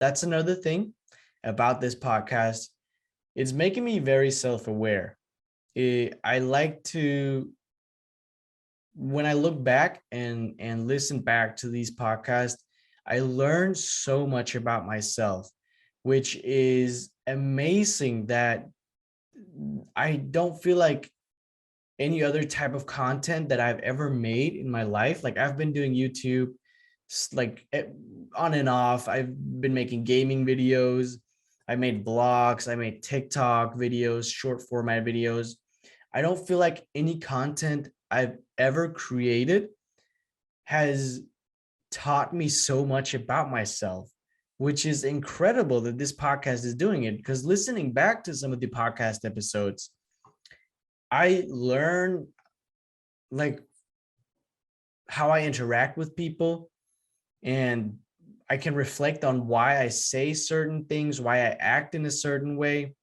that's another thing about this podcast. It's making me very self-aware. I like to, when I look back and listen back to these podcasts, I learn so much about myself, which is amazing that I don't feel like any other type of content that I've ever made in my life. Like I've been doing YouTube like on and off. I've been making gaming videos. I made blogs. I made TikTok videos, short format videos. I don't feel like any content I've ever created has taught me so much about myself, which is incredible that this podcast is doing it. Because listening back to some of the podcast episodes, I learn like how I interact with people, and I can reflect on why I say certain things, why I act in a certain way.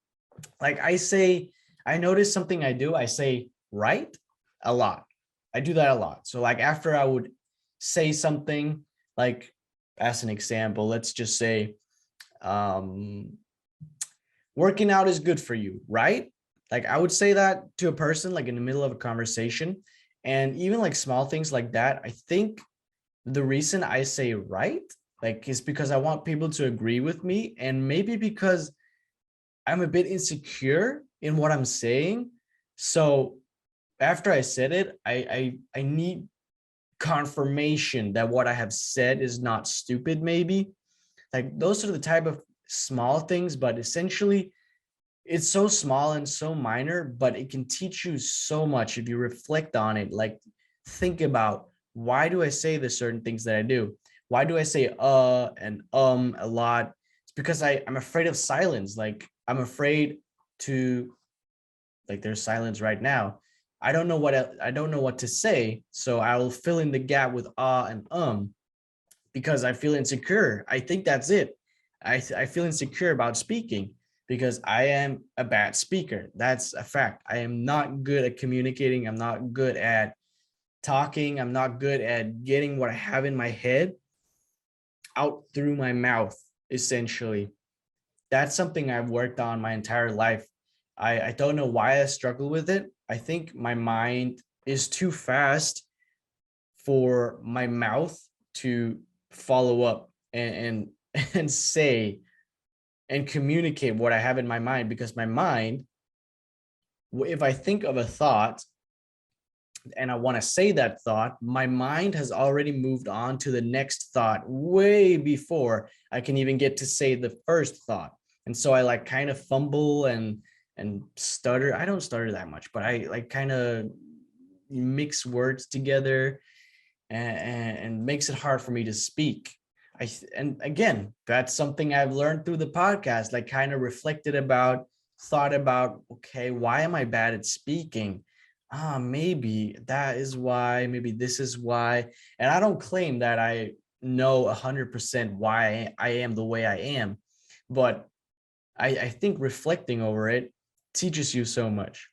Like I notice something I do, I say right a lot. I do that a lot. So like after I would say something, like as an example, let's just say, um, working out is good for you, right? Like I would say that to a person like in the middle of a conversation. And even like small things like that, I think the reason I say right, like, is because I want people to agree with me, and maybe because I'm a bit insecure in what I'm saying. So after I said it, I need confirmation that what I have said is not stupid, maybe. Like those are the type of small things, but essentially it's so small and so minor, but it can teach you so much if you reflect on it. Like think about, why do I say the certain things that I do? Why do I say and a lot? It's because I'm afraid of silence. Like I'm afraid to, like there's silence right now. I don't know what to say, so I will fill in the gap with and because I feel insecure. I think that's it. I feel insecure about speaking because I am a bad speaker. That's a fact. I am not good at communicating. I'm not good at talking. I'm not good at getting what I have in my head out through my mouth, essentially. That's something I've worked on my entire life. I don't know why I struggle with it. I think my mind is too fast for my mouth to follow up and say and communicate what I have in my mind, because my mind, if I think of a thought and I want to say that thought, my mind has already moved on to the next thought way before I can even get to say the first thought. And so I like kind of fumble and stutter. I don't stutter that much, but I like kind of mix words together, and makes it hard for me to speak. And again, that's something I've learned through the podcast, like kind of reflected about, thought about, okay, why am I bad at speaking? Maybe that is why, maybe this is why. And I don't claim that I know 100% why I am the way I am, but I think reflecting over it teaches you so much.